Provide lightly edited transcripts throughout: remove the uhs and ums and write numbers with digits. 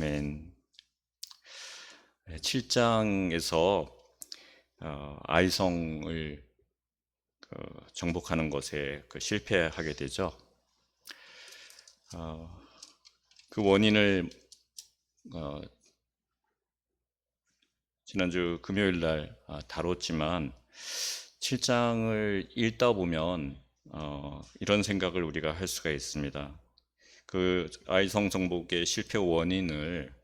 아멘. 7장에서 아이성을 정복하는 것에 실패하게 되죠. 그 원인을 지난주 금요일 날 다뤘지만 7장을 읽다 보면 이런 생각을 우리가 할 수가 있습니다. 그 아이성 정복의 실패 원인을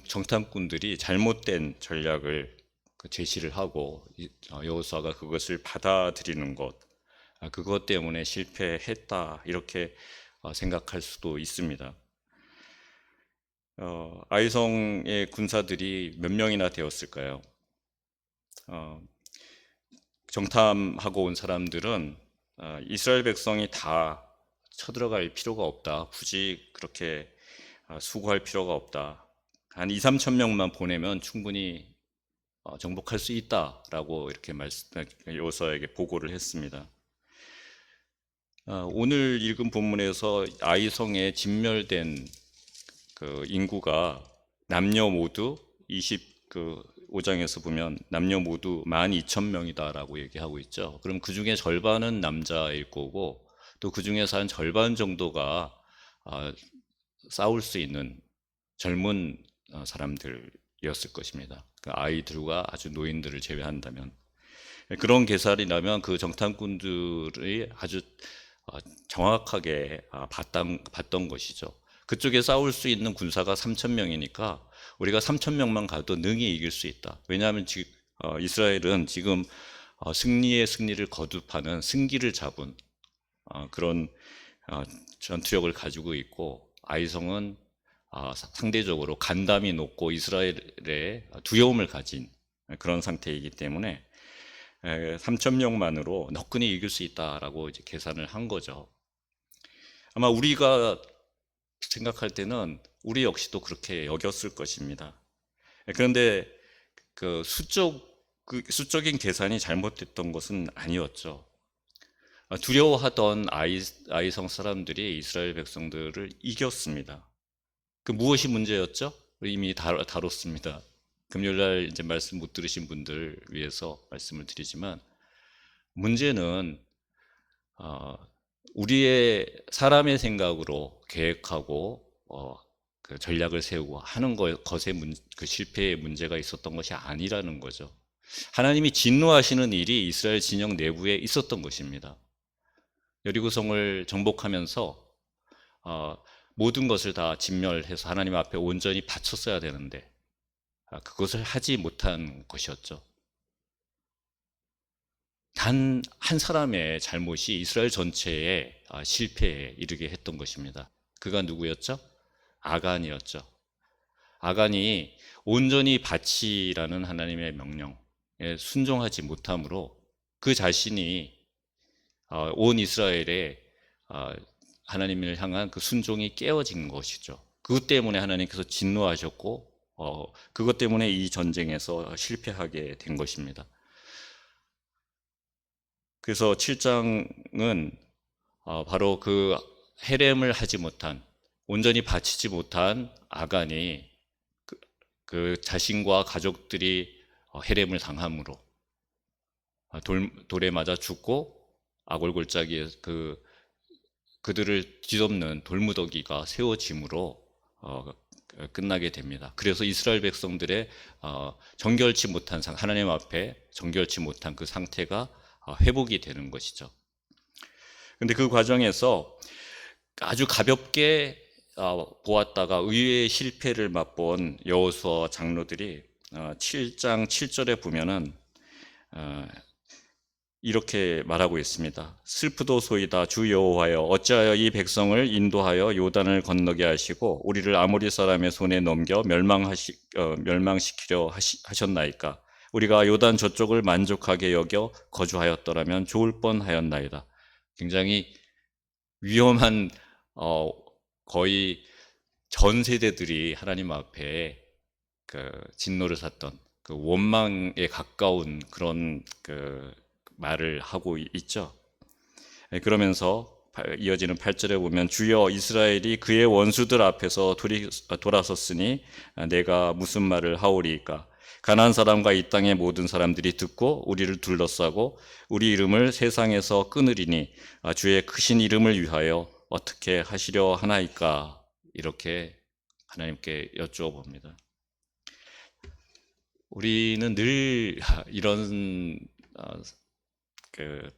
정탐꾼들이 잘못된 전략을 제시를 하고 여호수아가 그것을 받아들이는 것, 그것 때문에 실패했다 이렇게 생각할 수도 있습니다. 아이성의 군사들이 몇 명이나 되었을까요? 정탐하고 온 사람들은 이스라엘 백성이 다 쳐들어갈 필요가 없다, 굳이 그렇게 수고할 필요가 없다, 한 2, 3천 명만 보내면 충분히 정복할 수 있다라고 이렇게 여호수아에게 보고를 했습니다. 오늘 읽은 본문에서 아이성에 진멸된 그 인구가 남녀 모두 25장에서 보면 남녀 모두 12,000명이다라고 얘기하고 있죠. 그럼 그 중에 절반은 남자일 거고 또 그 중에서 한 절반 정도가 싸울 수 있는 젊은 사람들이었을 것입니다. 그 아이들과 아주 노인들을 제외한다면, 그런 계산이라면 그 정탐꾼들이 아주 정확하게 봤던 것이죠. 그쪽에 싸울 수 있는 군사가 3,000명이니까 우리가 3,000명만 가도 능히 이길 수 있다. 왜냐하면 지금 이스라엘은 지금 승리의 승리를 거듭하는 승기를 잡은 그런 전투력을 가지고 있고, 아이성은 상대적으로 간담이 높고 이스라엘에 두려움을 가진 그런 상태이기 때문에 3,000명만으로 너끈히 이길 수 있다라고 이제 계산을 한 거죠. 아마 우리가 생각할 때는 우리 역시도 그렇게 여겼을 것입니다. 그런데 그 수적인 계산이 잘못됐던 것은 아니었죠. 두려워하던 아이성 사람들이 이스라엘 백성들을 이겼습니다. 그 무엇이 문제였죠? 이미 다뤘습니다. 금요일날 이제 말씀 못 들으신 분들 위해서 말씀을 드리지만, 문제는 우리의 사람의 생각으로 계획하고 그 전략을 세우고 하는 것의 그 실패의 문제가 있었던 것이 아니라는 거죠. 하나님이 진노하시는 일이 이스라엘 진영 내부에 있었던 것입니다. 여리고성을 정복하면서 모든 것을 다 진멸해서 하나님 앞에 온전히 바쳤어야 되는데 그것을 하지 못한 것이었죠. 단 한 사람의 잘못이 이스라엘 전체의 실패에 이르게 했던 것입니다. 그가 누구였죠? 아간이었죠. 아간이 온전히 바치라는 하나님의 명령에 순종하지 못함으로 그 자신이 온 이스라엘의 하나님을 향한 그 순종이 깨어진 것이죠. 그것 때문에 하나님께서 진노하셨고 그것 때문에 이 전쟁에서 실패하게 된 것입니다. 그래서 7장은 바로 그 헤렘을 하지 못한, 온전히 바치지 못한 아간이 그 자신과 가족들이 헤렘을 당함으로 돌에 맞아 죽고 아골골짜기에 그들을 뒤덮는 돌무더기가 세워짐으로 끝나게 됩니다. 그래서 이스라엘 백성들의 정결치 못한 하나님 앞에 정결치 못한 그 상태가 회복이 되는 것이죠. 그런데 그 과정에서 아주 가볍게 보았다가 의외의 실패를 맛본 여호수아 장로들이 7장 7절에 보면은 이렇게 말하고 있습니다. 슬프도소이다 주 여호와여, 어찌하여 이 백성을 인도하여 요단을 건너게 하시고 우리를 아모리 사람의 손에 넘겨 멸망시키려 하셨나이까. 우리가 요단 저쪽을 만족하게 여겨 거주하였더라면 좋을 뻔하였나이다. 굉장히 위험한 거의 전 세대들이 하나님 앞에 그 진노를 샀던 그 원망에 가까운 그런 그 말을 하고 있죠. 그러면서 이어지는 8절에 보면 주여 이스라엘이 그의 원수들 앞에서 돌아섰으니 내가 무슨 말을 하오리이까. 가나안 사람과 이 땅의 모든 사람들이 듣고 우리를 둘러싸고 우리 이름을 세상에서 끊으리니 주의 크신 이름을 위하여 어떻게 하시려 하나이까. 이렇게 하나님께 여쭈어 봅니다. 우리는 늘 이런 그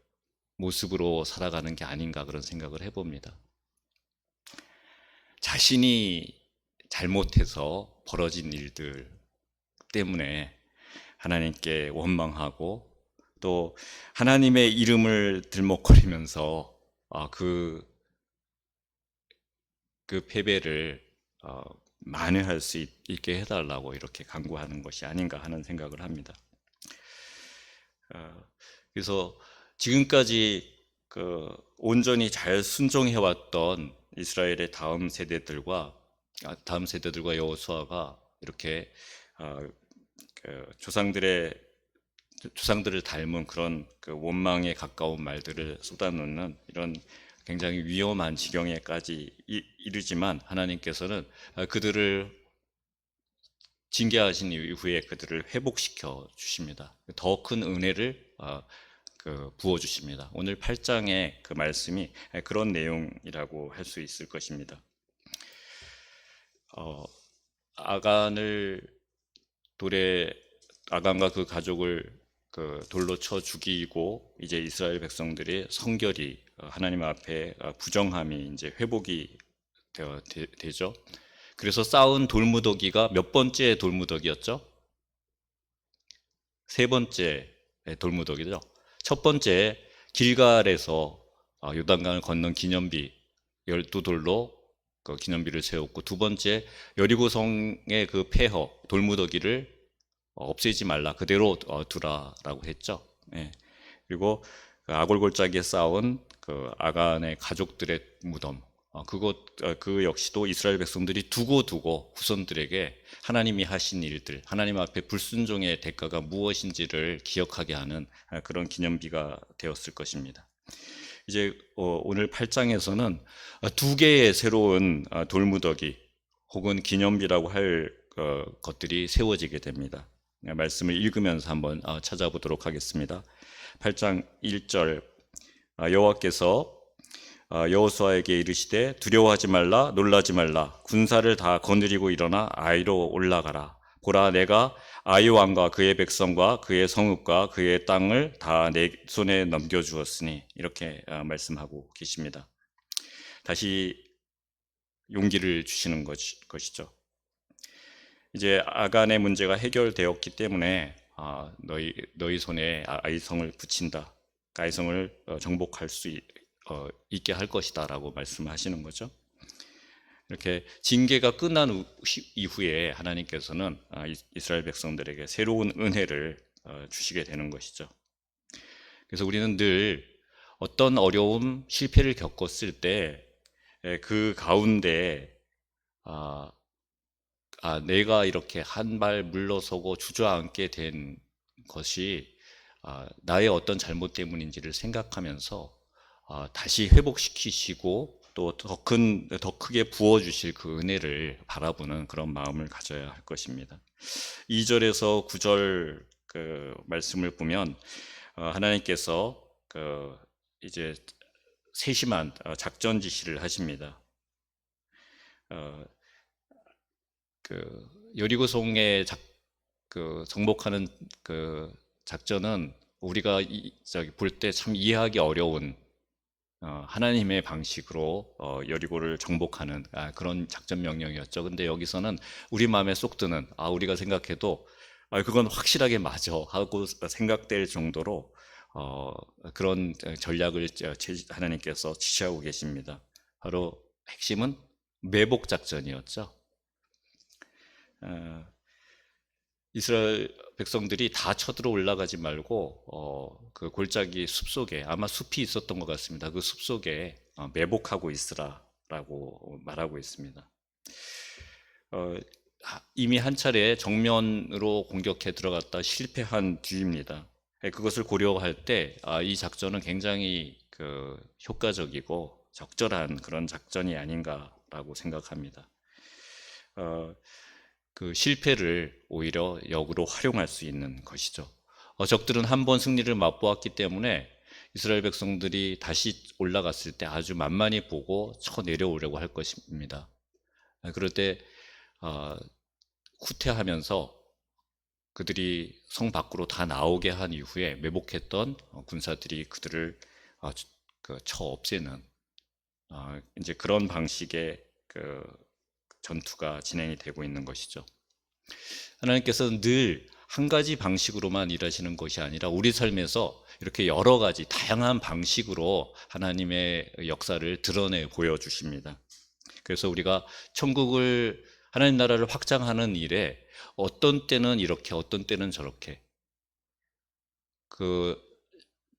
모습으로 살아가는 게 아닌가 그런 생각을 해봅니다. 자신이 잘못해서 벌어진 일들 때문에 하나님께 원망하고 또 하나님의 이름을 들먹거리면서 그 패배를 만회할 수 있게 해달라고 이렇게 간구하는 것이 아닌가 하는 생각을 합니다. 그래서 지금까지 온전히 잘 순종해왔던 이스라엘의 다음 세대들과 여호수아가 이렇게 조상들을 닮은 그런 원망에 가까운 말들을 쏟아놓는 이런 굉장히 위험한 지경에까지 이르지만 하나님께서는 그들을 징계하신 이후에 그들을 회복시켜 주십니다. 더 큰 은혜를 부어주십니다. 오늘 8장의 그 말씀이 그런 내용이라고 할 수 있을 것입니다. 아간과 그 가족을 돌로 쳐 죽이고 이제 이스라엘 백성들의 성결이 하나님 앞에 부정함이 이제 회복이 되죠. 그래서 쌓은 돌무더기가 몇 번째 돌무더기였죠? 세 번째 돌무더기죠. 첫 번째 길갈에서 요단강을 건넌 기념비 12돌로 그 기념비를 세웠고, 두 번째 여리고성의 그 폐허 돌무더기를 없애지 말라, 그대로 두라라고 했죠. 예. 그리고 아골골짜기에 쌓은 그 아간의 가족들의 무덤, 그 역시도 이스라엘 백성들이 두고 후손들에게 하나님이 하신 일들, 하나님 앞에 불순종의 대가가 무엇인지를 기억하게 하는 그런 기념비가 되었을 것입니다. 이제 오늘 8장에서는 두 개의 새로운 돌무더기 혹은 기념비라고 할 것들이 세워지게 됩니다. 말씀을 읽으면서 한번 찾아보도록 하겠습니다. 8장 1절, 여호와께서 여호수아에게 이르시되 두려워하지 말라, 놀라지 말라, 군사를 다 거느리고 일어나 아이로 올라가라. 보라, 내가 아이 왕과 그의 백성과 그의 성읍과 그의 땅을 다 내 손에 넘겨주었으니, 이렇게 말씀하고 계십니다. 다시 용기를 주시는 것이죠. 이제 아간의 문제가 해결되었기 때문에 너희 손에 아이성을 붙인다, 아이성을 정복할 수 있게 할 것이다 라고 말씀하시는 거죠. 이렇게 징계가 끝난 이후에 하나님께서는 이스라엘 백성들에게 새로운 은혜를 주시게 되는 것이죠. 그래서 우리는 늘 어떤 어려움, 실패를 겪었을 때 그 가운데 내가 이렇게 한 발 물러서고 주저앉게 된 것이 나의 어떤 잘못 때문인지를 생각하면서 다시 회복시키시고 또 더 크게 부어주실 그 은혜를 바라보는 그런 마음을 가져야 할 것입니다. 2절에서 9절 그 말씀을 보면 하나님께서 이제 세심한 작전 지시를 하십니다. 여리고성에 정복하는 그 작전은 우리가 볼 때 참 이해하기 어려운 하나님의 방식으로 여리고를 정복하는 그런 작전 명령이었죠. 근데 여기서는 우리 마음에 쏙 드는, 우리가 생각해도 그건 확실하게 맞아 하고 생각될 정도로 그런 전략을 하나님께서 지시하고 계십니다. 바로 핵심은 매복 작전이었죠. 이스라엘 백성들이 다 쳐들어 올라가지 말고 그 골짜기 숲속에, 아마 숲이 있었던 것 같습니다. 그 숲속에 매복하고 있으라라고 말하고 있습니다. 이미 한 차례 정면으로 공격해 들어갔다 실패한 뒤입니다. 그것을 고려할 때 이 작전은 굉장히 효과적이고 적절한 그런 작전이 아닌가라고 생각합니다. 그 실패를 오히려 역으로 활용할 수 있는 것이죠. 적들은 한 번 승리를 맛보았기 때문에 이스라엘 백성들이 다시 올라갔을 때 아주 만만히 보고 쳐 내려오려고 할 것입니다. 그럴 때 후퇴하면서 그들이 성 밖으로 다 나오게 한 이후에 매복했던 군사들이 그들을 쳐 없애는 이제 그런 방식의 그 전투가 진행이 되고 있는 것이죠. 하나님께서는 늘 한 가지 방식으로만 일하시는 것이 아니라 우리 삶에서 이렇게 여러 가지 다양한 방식으로 하나님의 역사를 드러내 보여주십니다. 그래서 우리가 천국을 하나님 나라를 확장하는 일에 어떤 때는 이렇게 어떤 때는 저렇게 그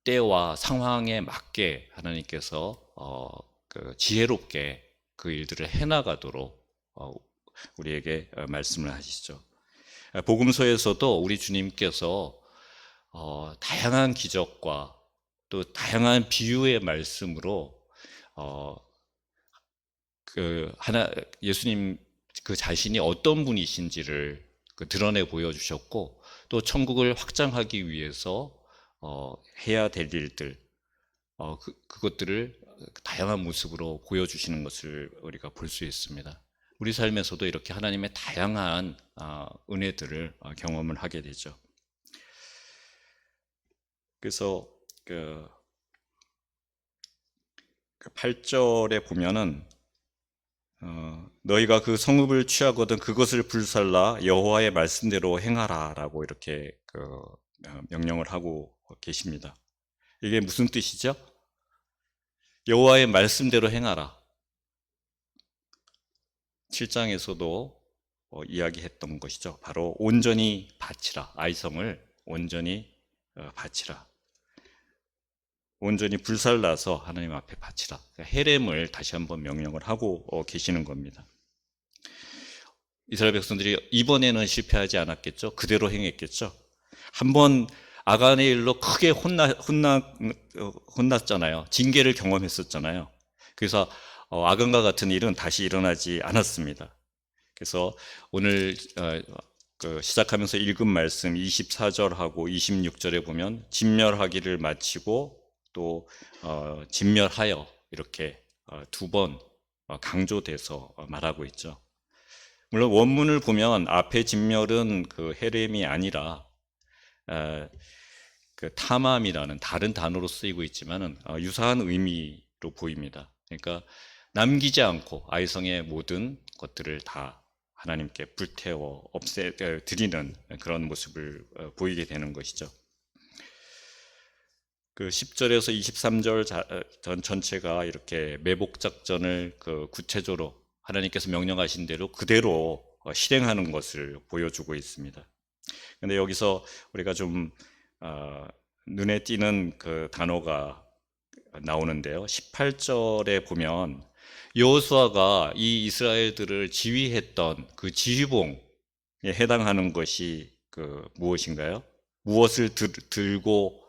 때와 상황에 맞게 하나님께서 지혜롭게 그 일들을 해나가도록 우리에게 말씀을 하시죠. 복음서에서도 우리 주님께서 다양한 기적과 또 다양한 비유의 말씀으로 예수님 그 자신이 어떤 분이신지를 드러내 보여주셨고 또 천국을 확장하기 위해서 해야 될 일들 그것들을 다양한 모습으로 보여주시는 것을 우리가 볼 수 있습니다. 우리 삶에서도 이렇게 하나님의 다양한 은혜들을 경험을 하게 되죠. 그래서 그 8절에 보면은 너희가 그 성읍을 취하거든 그것을 불살라 여호와의 말씀대로 행하라라고 이렇게 명령을 하고 계십니다. 이게 무슨 뜻이죠? 여호와의 말씀대로 행하라. 7장에서도 이야기했던 것이죠. 바로 온전히 바치라. 아이성을 온전히 바치라. 온전히 불살라서 하나님 앞에 바치라. 헤렘을 다시 한번 명령을 하고 계시는 겁니다. 이스라엘 백성들이 이번에는 실패하지 않았겠죠. 그대로 행했겠죠. 한번 아간의 일로 크게 혼났잖아요. 징계를 경험했었잖아요. 그래서 아간과 같은 일은 다시 일어나지 않았습니다. 그래서 오늘 시작하면서 읽은 말씀 24절하고 26절에 보면 진멸하기를 마치고 또 진멸하여 이렇게 두 번 강조돼서 말하고 있죠. 물론 원문을 보면 앞에 진멸은 그 헤렘이 아니라 그 타맘이라는 다른 단어로 쓰이고 있지만은 유사한 의미로 보입니다. 그러니까 남기지 않고 아이성의 모든 것들을 다 하나님께 불태워 드리는 그런 모습을 보이게 되는 것이죠. 그 10절에서 23절 전체가 이렇게 매복 작전을 구체적으로 하나님께서 명령하신 대로 그대로 실행하는 것을 보여주고 있습니다. 그런데 여기서 우리가 좀 눈에 띄는 그 단어가 나오는데요. 18절에 보면 여호수아가 이 이스라엘들을 지휘했던 그 지휘봉에 해당하는 것이 무엇인가요? 무엇을 들고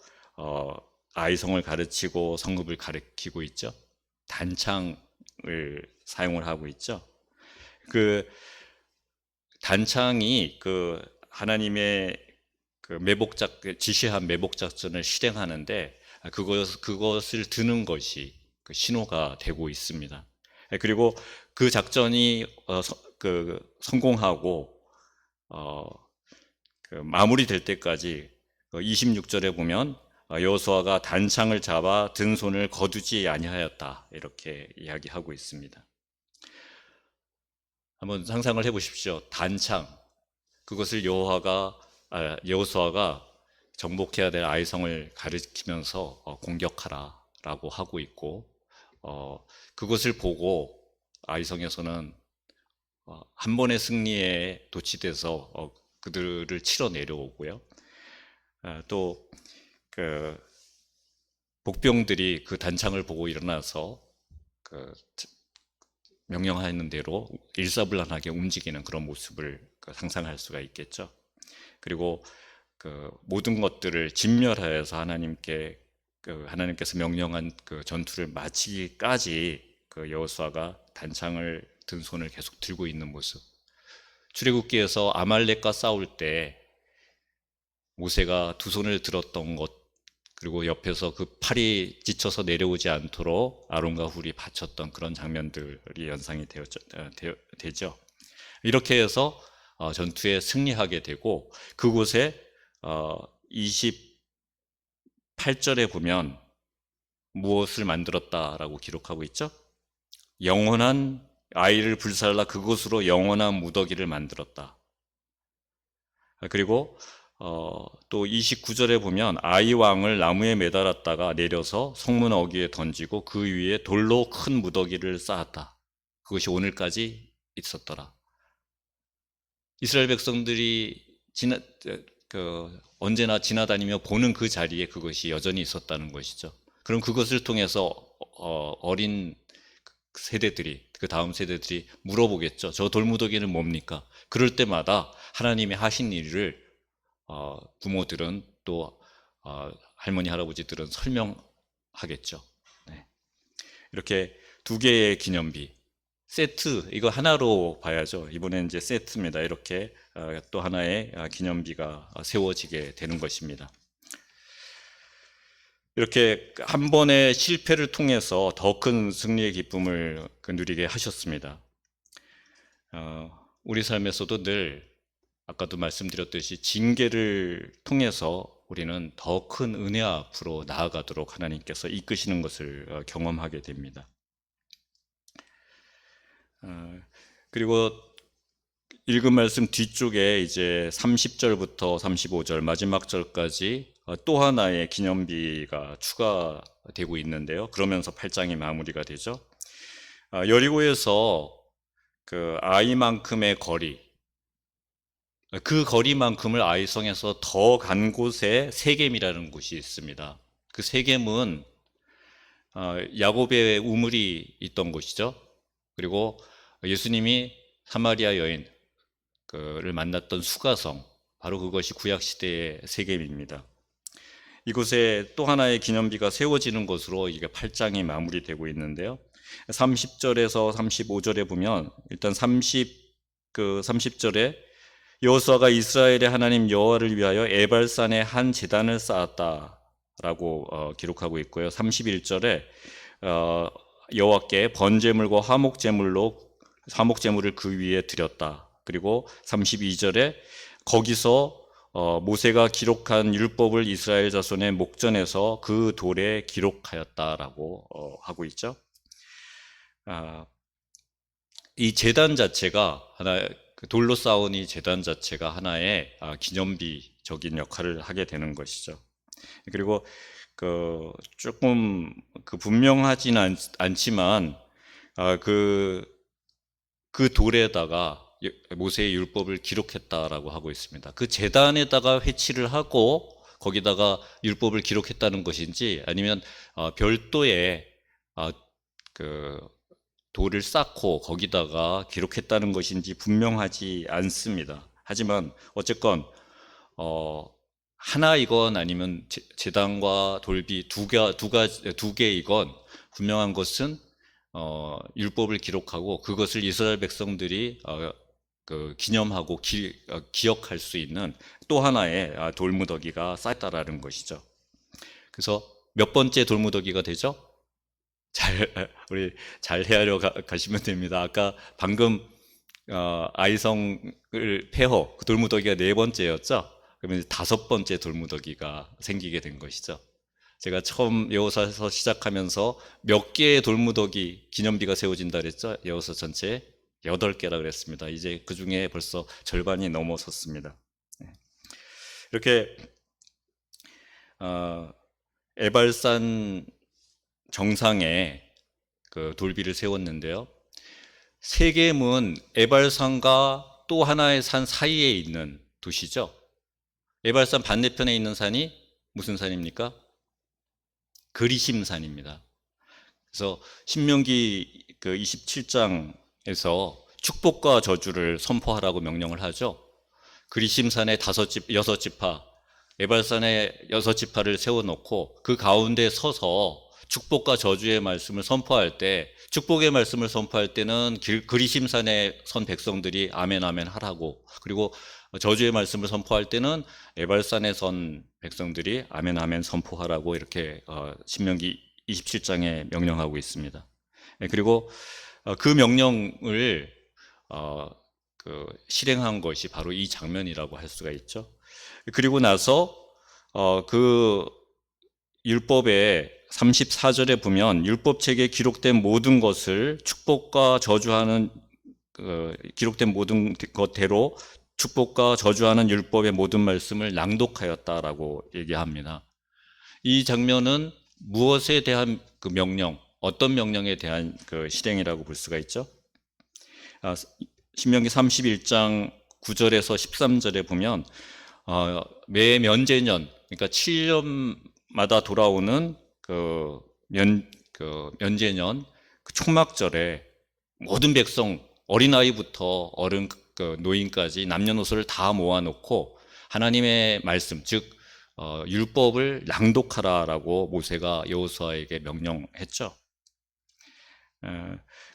아이성을 가르치고 성읍을 가르치고 있죠? 단창을 사용을 하고 있죠. 그 단창이 하나님의 지시한 매복 작전을 실행하는데 그것을 드는 것이 신호가 되고 있습니다. 그리고 그 작전이 성공하고 마무리될 때까지 26절에 보면 여호수아가 단창을 잡아 든 손을 거두지 아니하였다 이렇게 이야기하고 있습니다. 한번 상상을 해보십시오. 단창 그것을 여호수아가 정복해야 될 아이성을 가리키면서 공격하라라고 하고 있고 그것을 보고 아이성에서는 한 번의 승리에 도취돼서 그들을 치러 내려오고요. 또 복병들이 그 단창을 보고 일어나서 명령하는 대로 일사불란하게 움직이는 그런 모습을 상상할 수가 있겠죠. 그리고 모든 것들을 진멸하여서 하나님께 하나님께서 명령한 그 전투를 마치기까지 그 여호수아가 단창을 든 손을 계속 들고 있는 모습. 출애굽기에서 아말렉과 싸울 때 모세가 두 손을 들었던 것, 그리고 옆에서 그 팔이 지쳐서 내려오지 않도록 아론과 훌이 받쳤던 그런 장면들이 연상이 되죠. 이렇게 해서 전투에 승리하게 되고, 그곳에 28절에 보면 무엇을 만들었다라고 기록하고 있죠? 영원한 아이를 불살라 그곳으로 영원한 무더기를 만들었다. 그리고 또 29절에 보면 아이 왕을 나무에 매달았다가 내려서 성문 어귀에 던지고 그 위에 돌로 큰 무더기를 쌓았다. 그것이 오늘까지 있었더라. 이스라엘 백성들이 언제나 지나다니며 보는 그 자리에 그것이 여전히 있었다는 것이죠. 그럼 그것을 통해서 어린 세대들이, 그 다음 세대들이 물어보겠죠. 저 돌무더기는 뭡니까? 그럴 때마다 하나님이 하신 일을 부모들은 또 할머니 할아버지들은 설명하겠죠. 네. 이렇게 두 개의 기념비 세트, 이거 하나로 봐야죠. 이번엔 이제 세트입니다. 이렇게 또 하나의 기념비가 세워지게 되는 것입니다. 이렇게 한 번의 실패를 통해서 더 큰 승리의 기쁨을 누리게 하셨습니다. 우리 삶에서도 늘 아까도 말씀드렸듯이 징계를 통해서 우리는 더 큰 은혜 앞으로 나아가도록 하나님께서 이끄시는 것을 경험하게 됩니다. 그리고 읽은 말씀 뒤쪽에 이제 30절부터 35절 마지막 절까지 또 하나의 기념비가 추가되고 있는데요. 그러면서 8장이 마무리가 되죠. 여리고에서 그 아이만큼의 거리, 그 거리만큼을 아이성에서 더 간 곳에 세겜이라는 곳이 있습니다. 그 세겜은 야곱의 우물이 있던 곳이죠. 그리고 예수님이 사마리아 여인을 만났던 수가성, 바로 그것이 구약시대의 세겜입니다. 이곳에 또 하나의 기념비가 세워지는 것으로 이게 8장이 마무리되고 있는데요. 30절에서 35절에 보면 일단 30절에 여호수아가 이스라엘의 하나님 여호와를 위하여 에발산에 한 제단을 쌓았다라고 기록하고 있고요. 31절에 여호와께 번제물과 화목제물을 그 위에 드렸다. 그리고 32절에 거기서 모세가 기록한 율법을 이스라엘 자손의 목전에서 그 돌에 기록하였다라고 하고 있죠. 이 제단 자체가 돌로 쌓은 이 제단 자체가 하나의 기념비적인 역할을 하게 되는 것이죠. 그리고 조금 분명하지는 않지만 그 돌에다가 모세의 율법을 기록했다라고 하고 있습니다. 그 제단에다가 회치를 하고 거기다가 율법을 기록했다는 것인지, 아니면 별도의 돌을 쌓고 거기다가 기록했다는 것인지 분명하지 않습니다. 하지만 어쨌건 하나이건 아니면 제단과 돌비 두 개이건 분명한 것은 율법을 기록하고 그것을 이스라엘 백성들이 기념하고 기억할 수 있는 또 하나의 돌무더기가 쌓였다라는 것이죠. 그래서 몇 번째 돌무더기가 되죠? 우리 잘 헤아려 가시면 됩니다. 아까 방금 아이성을 폐허, 그 돌무더기가 4번째였죠? 그러면 5번째 돌무더기가 생기게 된 것이죠. 제가 처음 여호수아서 시작하면서 몇 개의 돌무더기 기념비가 세워진다 그랬죠? 여호수아 전체에 8개라 그랬습니다. 이제 그 중에 벌써 절반이 넘어섰습니다. 이렇게 에발산 정상에 그 돌비를 세웠는데요. 세겜은 에발산과 또 하나의 산 사이에 있는 도시죠. 에발산 반대편에 있는 산이 무슨 산입니까? 그리심산입니다. 그래서 신명기 27장에서 축복과 저주를 선포하라고 명령을 하죠. 그리심산의 6지파, 에발산에 6지파를 세워놓고 그 가운데 서서 축복과 저주의 말씀을 선포할 때, 축복의 말씀을 선포할 때는 그리심산에 선 백성들이 아멘 아멘 하라고, 그리고 저주의 말씀을 선포할 때는 에발산에 선 백성들이 아멘 아멘 선포하라고, 이렇게 신명기 27장에 명령하고 있습니다. 그리고 그 명령을 실행한 것이 바로 이 장면이라고 할 수가 있죠. 그리고 나서 그 율법의 34절에 보면 율법책에 기록된 모든 것을 축복과 저주하는 기록된 모든 것대로 축복과 저주하는 율법의 모든 말씀을 낭독하였다라고 얘기합니다. 이 장면은 무엇에 대한 그 명령, 어떤 명령에 대한 그 실행이라고 볼 수가 있죠? 신명기 31장 9절에서 13절에 보면 매 면제년, 그러니까 7년마다 돌아오는 면제년 그 초막절에 모든 백성, 어린아이부터 어른 노인까지 남녀노소를 다 모아놓고 하나님의 말씀, 즉 율법을 낭독하라라고 모세가 여호수아에게 명령했죠.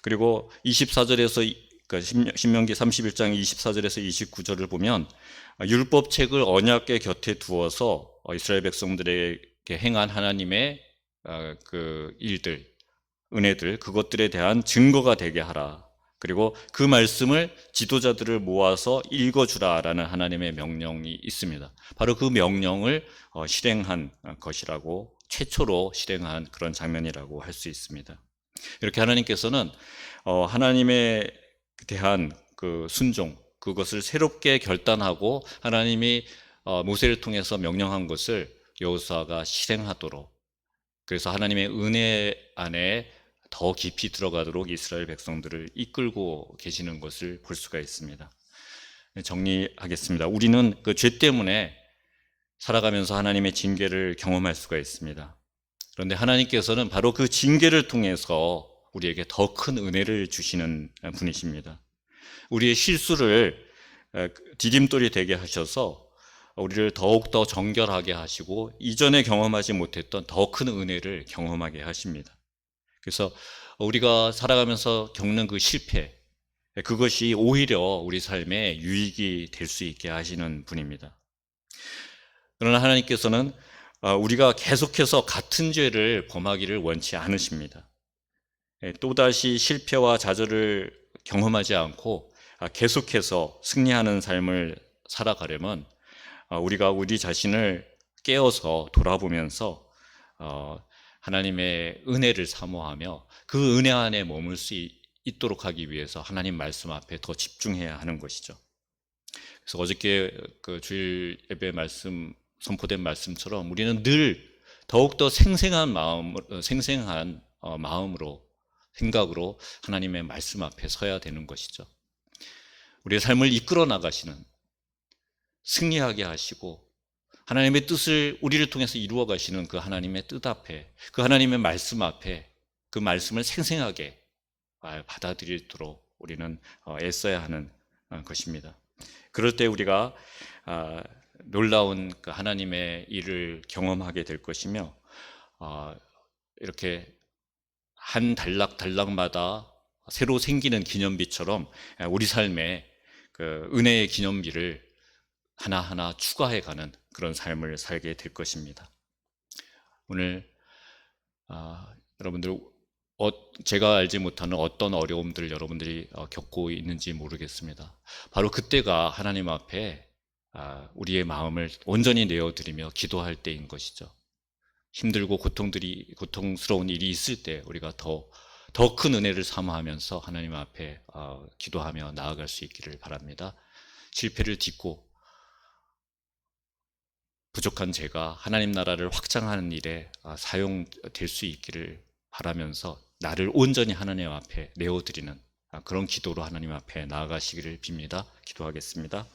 그리고 24절에서 신명기 31장 24절에서 29절을 보면 율법책을 언약궤 곁에 두어서 이스라엘 백성들에게 행한 하나님의 그 일들, 은혜들, 그것들에 대한 증거가 되게 하라. 그리고 그 말씀을 지도자들을 모아서 읽어주라라는 하나님의 명령이 있습니다. 바로 그 명령을 실행한 것이라고, 최초로 실행한 그런 장면이라고 할 수 있습니다. 이렇게 하나님께서는 하나님에 대한 그 순종, 그것을 새롭게 결단하고 하나님이 모세를 통해서 명령한 것을 여호수아가 실행하도록, 그래서 하나님의 은혜 안에 더 깊이 들어가도록 이스라엘 백성들을 이끌고 계시는 것을 볼 수가 있습니다. 정리하겠습니다. 우리는 그 죄 때문에 살아가면서 하나님의 징계를 경험할 수가 있습니다. 그런데 하나님께서는 바로 그 징계를 통해서 우리에게 더 큰 은혜를 주시는 분이십니다. 우리의 실수를 디딤돌이 되게 하셔서 우리를 더욱더 정결하게 하시고 이전에 경험하지 못했던 더 큰 은혜를 경험하게 하십니다. 그래서 우리가 살아가면서 겪는 그 실패, 그것이 오히려 우리 삶에 유익이 될 수 있게 하시는 분입니다. 그러나 하나님께서는 우리가 계속해서 같은 죄를 범하기를 원치 않으십니다. 또다시 실패와 좌절을 경험하지 않고 계속해서 승리하는 삶을 살아가려면 우리가 우리 자신을 깨어서 돌아보면서 하나님의 은혜를 사모하며 그 은혜 안에 머물 수 있도록 하기 위해서 하나님 말씀 앞에 더 집중해야 하는 것이죠. 그래서 어저께 그 주일 예배 말씀 선포된 말씀처럼 우리는 늘 더욱더 생생한 마음으로, 생각으로 하나님의 말씀 앞에 서야 되는 것이죠. 우리의 삶을 이끌어 나가시는, 승리하게 하시고 하나님의 뜻을 우리를 통해서 이루어 가시는 그 하나님의 뜻 앞에, 그 하나님의 말씀 앞에 그 말씀을 생생하게 받아들이도록 우리는 애써야 하는 것입니다. 그럴 때 우리가 놀라운 그 하나님의 일을 경험하게 될 것이며, 이렇게 한 단락마다 새로 생기는 기념비처럼 우리 삶에 그 은혜의 기념비를 하나하나 추가해가는 그런 삶을 살게 될 것입니다. 오늘 여러분들 제가 알지 못하는 어떤 어려움들을 여러분들이 겪고 있는지 모르겠습니다. 바로 그때가 하나님 앞에 우리의 마음을 온전히 내어드리며 기도할 때인 것이죠. 힘들고 고통스러운 일이 있을 때 우리가 더 큰 은혜를 사모하면서 하나님 앞에 기도하며 나아갈 수 있기를 바랍니다. 실패를 딛고 부족한 제가 하나님 나라를 확장하는 일에 사용될 수 있기를 바라면서 나를 온전히 하나님 앞에 내어드리는 그런 기도로 하나님 앞에 나아가시기를 빕니다. 기도하겠습니다.